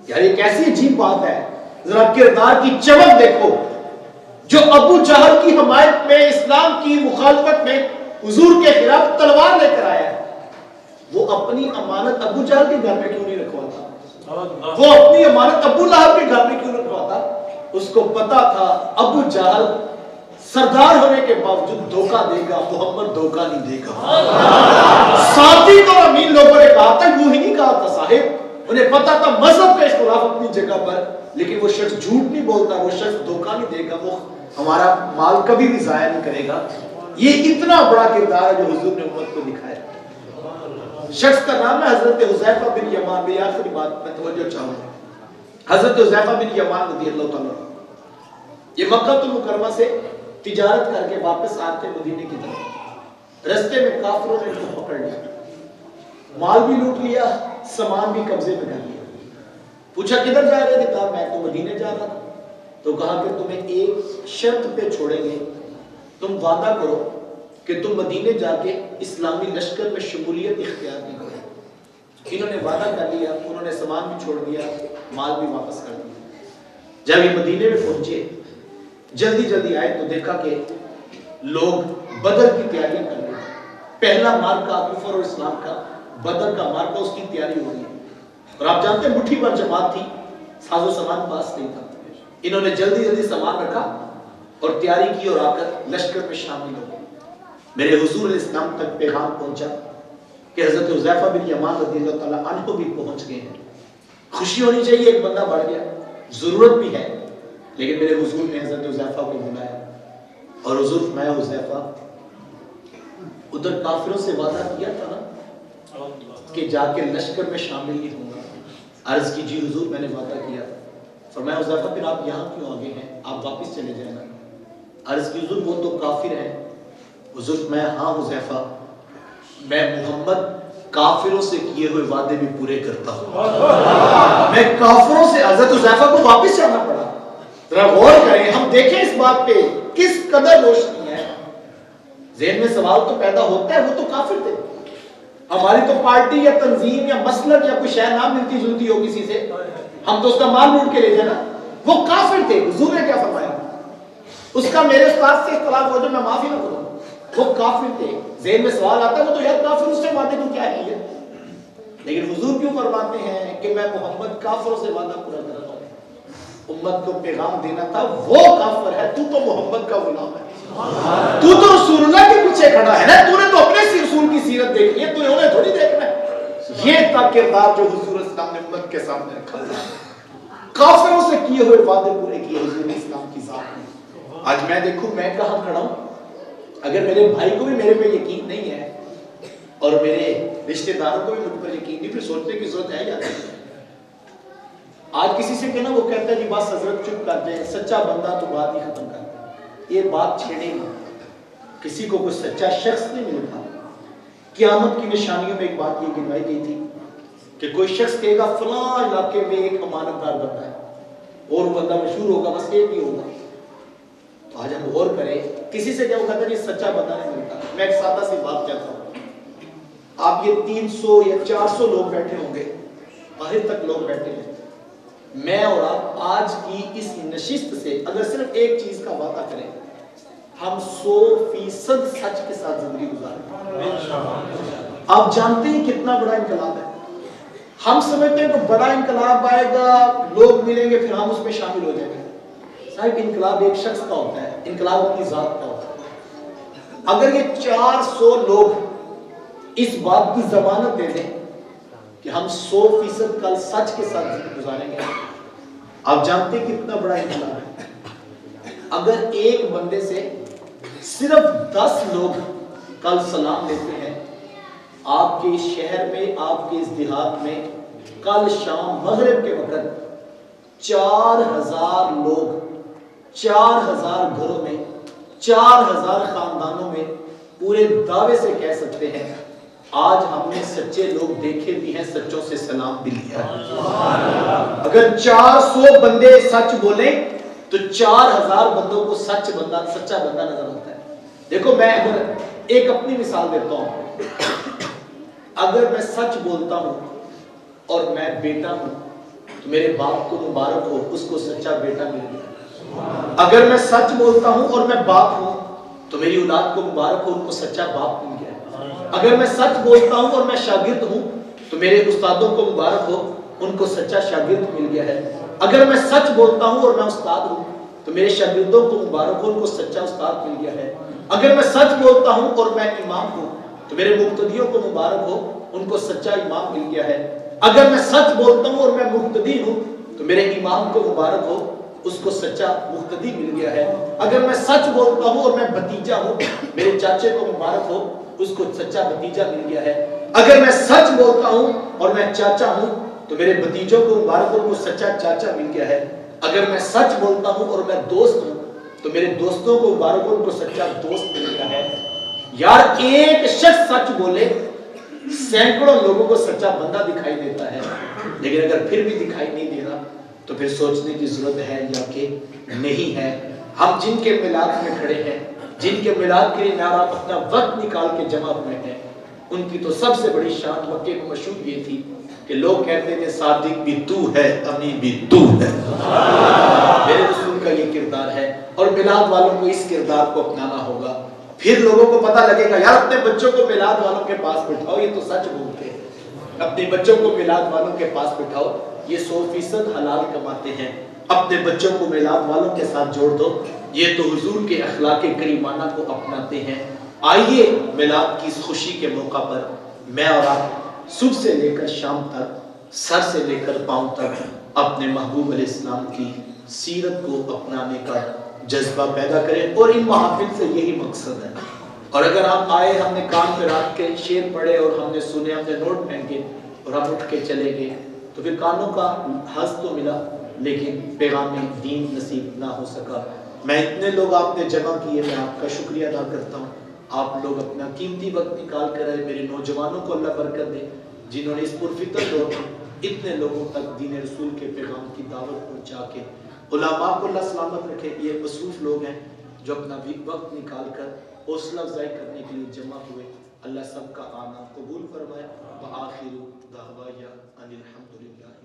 یار یہ کیسی عجیب بات ہے. ذرا کردار کی چمک دیکھو. جو ابو جہل کی حمایت میں اسلام کی مخالفت میں حضور کے خلاف تلوار لے کر آیا ہے وہ اپنی امانت ابو جہل کے گھر میں کیوں نہیں رکھواتا؟ وہ اپنی امانت ابو لہب کے گھر میں کیوں رکھواتا؟ اس کو پتا تھا ابو جہل سردار ہونے کے باوجود دھوکہ دے گا، محمد دھوکہ نہیں دے گا. صادق اور امین لوگوں نے کہا تھا، یوں ہی نہیں کہا تھا صاحب انہیں پتا تھا مذہب کا اختلاف اپنی جگہ پر، لیکن وہ شخص جھوٹ نہیں بولتا، وہ شخص دھوکہ نہیں دے گا، وہ ہمارا مال کبھی بھی ضائع نہیں کرے گا۔ یہ اتنا بڑا کردار ہے جو حضور نے امت کو دکھایا۔ شخص کا نام ہے حضرت حذیفہ بن یمان۔ میری آخری بات میں توجہ چاہوں گا، حضرت حذیفہ بن یمان رضی اللہ تعالیٰ، یہ مکہ المکرمہ سے تجارت کر کے واپس آتے مدینے کی طرف، رستے میں کافروں نے ان کو پکڑ لیا، مال بھی لوٹ لیا، سامان بھی قبضے میں کر لیا۔ پوچھا کدھر جا رہے تھے؟ کہا میں تو مدینے جا رہا تھا۔ تو کہا کہ تمہیں ایک شرط پہ چھوڑیں گے، تم وعدہ کرو کہ تم مدینے جا کے اسلامی لشکر میں شمولیت اختیار نہیں کرو۔ انہوں نے وعدہ کر لیا، انہوں نے سامان بھی چھوڑ دیا، مال بھی واپس کر دیا۔ جب یہ مدینے میں پہنچے، جلدی جلدی آئے تو دیکھا کہ لوگ بدر کی تیاریاں کر رہے ہیں۔ پہلا مارکا کفر اور اسلام کا، بدر کا مارکا، اس کی تیاری ہو رہی ہے۔ اور آپ جانتے ہیں مٹھی پر جماعت تھی، ساز و سامان پاس نہیں تھا۔ انہوں نے جلدی جلدی سامان رکھا اور تیاری کی اور آ کر لشکر میں شامل ہو گئے۔ میرے حضور علیہ السلام تک پیغام پہنچا کہ حضرت حذیفہ بن یمان رضی اللہ تعالیٰ عنہ بھی پہنچ گئے ہیں۔ خوشی ہونی چاہیے، ایک بندہ بڑھ گیا، ضرورت بھی ہے، لیکن میرے حضور نے حضرت حذیفہ کو بلایا اور حضور فرمایا حذیفہ ادھر کافروں سے وعدہ کیا تھا نا کہ جا کے لشکر میں شامل نہیں ہوں گا؟ عرض کی جی حضور میں نے وعدہ کیا تھا۔ فرمایا حذیفہ پھر آپ یہاں کیوں آگے ہیں؟ آپ واپس چلے جائیں نا۔ عرض کی حضور وہ تو کافر ہیں۔ حضور میں ہاں حذیفہ، میں محمد کافروں سے کیے ہوئے وعدے بھی پورے کرتا ہوں۔ میں کافروں سے، حضرت حذیفہ کو واپس جانا پڑا۔ ذرا غور کریں، ہم دیکھیں اس بات پہ کس قدر روشنی ہے۔ ذہن میں سوال تو پیدا ہوتا ہے، وہ تو کافر تھے، ہماری تو پارٹی یا تنظیم یا مسلک یا کوئی شے نہ ملتی جلتی ہو کسی سے، ہم تو اس کا مال لوٹ کے لے جائیں نا۔ وہ کافر تھے، حضور نے کیا فرمایا؟ اس کا میرے استاد سے اختلاف ہو جو میں معافی نہ کروں، وہ کافر تھے۔ ذہن میں سوال آتا ہے وہ تو یار کافر، اس سے وعدے کو کیا کیا؟ لیکن حضور کیوں فرماتے ہیں کہ میں محمد کافروں سے وعدہ پورا کرتا ہوں؟ امت کو پیغام دینا تھا وہ کافر ہے، تو محمد کا غلام ہے، تو رسول اللہ کے پیچھے کھڑا ہے نا، تو نے تو اپنے رسول کی سیرت دیکھنی ہے، تو انہیں تھوڑی دیکھنا ہے۔ یہ تھا کردار جو حضور اسلام نے امت کے سامنے رکھا تھا، کافروں سے کیے ہوئے وعدے پورے کیے حضور اسلام کی ذات نے۔ آج میں دیکھوں میں کہاں کھڑا ہوں، اگر میرے بھائی کو بھی میرے پہ یقین نہیں ہے اور میرے رشتہ داروں کو بھی مجھ پر یقین نہیں، پھر سوچنے کی ضرورت ہے یا نہیں؟ آج کسی سے کہنا، وہ کہتا ہے جی بس حضرت چپ کر جائیں، سچا بندہ تو بات ہی ختم کر دے، یہ بات چھیڑے گا۔ کسی کو کوئی سچا شخص نہیں ملتا۔ قیامت کی نشانیوں میں ایک بات یہ گنوائی گئی تھی کہ کوئی شخص کہے گا فلاں علاقے میں ایک امانت دار بندہ ہے، اور وہ بندہ مشہور ہوگا، بس ایک ہی ہوگا۔ تو آج ہم غور کریں، کسی سے کیا وہ کہتا ہے یہ سچا بندہ نہیں ملتا۔ میں ایک سادہ سی بات کہتا ہوں، آپ یہ 300 یا 400 لوگ بیٹھے ہوں گے، باہر تک لوگ بیٹھے ہیں، میں اور آپ آج کی اس نشست سے اگر صرف ایک چیز کا وعدہ کریں، ہم 100% سچ کے ساتھ زندگی گزاریں۔ آپ جانتے ہیں کتنا بڑا انقلاب ہے۔ ہم سمجھتے ہیں کہ بڑا انقلاب آئے گا، لوگ ملیں گے، پھر ہم اس میں شامل ہو جائیں گے۔ صاحب انقلاب ایک شخص کا ہوتا ہے، انقلاب اپنی ذات کا ہوتا ہے۔ اگر یہ 400 لوگ اس بات کی ضمانت دے دیں کہ ہم 100% کل سچ کے ساتھ زندگی گزاریں گے، آپ جانتے ہیں کتنا بڑا انقلاب ہے۔ اگر ایک بندے سے صرف 10 لوگ کل سلام لیتے ہیں، آپ کے اس شہر میں، آپ کے اس دیہات میں کل شام مغرب کے وقت 4000 لوگ 4000 گھروں میں 4000 خاندانوں میں پورے دعوے سے کہہ سکتے ہیں آج ہم نے سچے لوگ دیکھے بھی ہیں، سچوں سے سلام بھی لیا ہے۔ اگر 400 بندے سچ بولیں تو 4000 بندوں کو سچا بندہ نظر آتا ہے۔ دیکھو میں اگر ایک اپنی مثال دیتا ہوں، اگر میں سچ بولتا ہوں اور میں بیٹا ہوں تو میرے باپ کو مبارک ہو، اس کو سچا بیٹا مل گیا۔ اگر میں سچ بولتا ہوں اور میں باپ ہوں تو میری اولاد کو مبارک ہو، ان کو سچا باپ مل گیا۔ اگر میں سچ بولتا ہوں اور میں شاگرد ہوں تو میرے استادوں کو مبارک ہو، ان کو سچا شاگرد مل گیا ہے۔ اگر میں سچ بولتا ہوں اور میں استاد ہوں تو میرے شاگردوں کو مبارک ہو، ان کو سچا استاد مل گیا ہے۔ اگر میں سچ بولتا ہوں اور میں امام ہوں تو میرے مقتدیوں کو مبارک ہو، ان کو سچا امام مل گیا ہے۔ اگر میں سچ بولتا ہوں اور میں مقتدی ہوں تو میرے امام کو مبارک ہو، اس کو سچا مقتدی مل گیا ہے۔ اگر میں سچ بولتا ہوں اور میں بھتیجا ہوں، میرے چاچے کو مبارک ہو، اس کو سچا بھتیجا مل گیا ہے۔ اگر میں سچ بولتا ہوں اور میں چاچا ہوں تو میرے بھتیجوں کو مبارک ہو، ان کو سچا چاچا مل گیا ہے۔ اگر میں سچ بولتا ہوں اور میں دوست ہوں تو میرے دوستوں کو مبارک ہو، ان کو سچا دوست مل گیا ہے۔ یار ایک شخص سچ بولے، سینکڑوں لوگوں کو سچا بندہ دکھائی دیتا ہے، لیکن اگر پھر بھی دکھائی نہیں دے رہا تو پھر سوچنے کی ضرورت ہے یا کہ نہیں ہے۔ ہم جن کے میلاد میں کھڑے ہیں، جن کے میلاد کے لیے آپ اپنا وقت نکال کے جمع ہوئے ہیں، ان کی تو سب سے بڑی شان مکے کو مشہور یہ تھی کہ لوگ کہتے تھے صادق بھی تو ہے، امین بھی تو ہے۔ میرے رسول کا یہ کردار ہے، اور میلاد والوں کو اس کردار کو اپنانا ہوگا۔ پھر لوگوں کو پتہ لگے گا یار اپنے بچوں کو میلاد والوں کے پاس بٹھاؤ، یہ تو سچ بولتے ہیں۔ اپنے بچوں کو میلاد والوں کے پاس بٹھاؤ، یہ 100% حلال کماتے ہیں۔ اپنے بچوں کو میلاد والوں کے ساتھ جوڑ دو، یہ تو حضور کے اخلاق کریمانہ کو اپناتے ہیں۔ آئیے میلاد کی اس خوشی کے موقع پر میں اور آپ صبح سے لے کر شام تک، سر سے لے کر پاؤں تک اپنے محبوب علیہ السلام کی سیرت کو اپنانے کا جذبہ پیدا کریں، اور ان محافل سے یہی مقصد ہے۔ اور اگر ہم آئے، ہم نے کان پہ رات کے شعر پڑھے اور ہم نے سنے، ہم نے نوٹ پھینکے اور ہم اٹھ کے چلے گئے، تو پھر کانوں کا حظ تو ملا لیکن پیغام دین نصیب نہ ہو سکا۔ میں اتنے لوگ آپ نے جمع کیے، میں آپ کا شکریہ ادا کرتا ہوں۔ آپ لوگ اپنا قیمتی وقت نکال کر آئے، میرے نوجوانوں کو اللہ برکت دے جنہوں نے اس پرفتر دور میں اتنے لوگوں تک دین رسول کے پیغام کی دعوت پہنچا کے، علماء کو اللہ سلامت رکھے۔ یہ مصروف لوگ ہیں جو اپنا بھی وقت نکال کر حوصلہ افزائی کرنے کے لیے جمع ہوئے۔ اللہ سب کا آنا قبول فرمائے۔ وآخر دعوانا ان الحمدللہ۔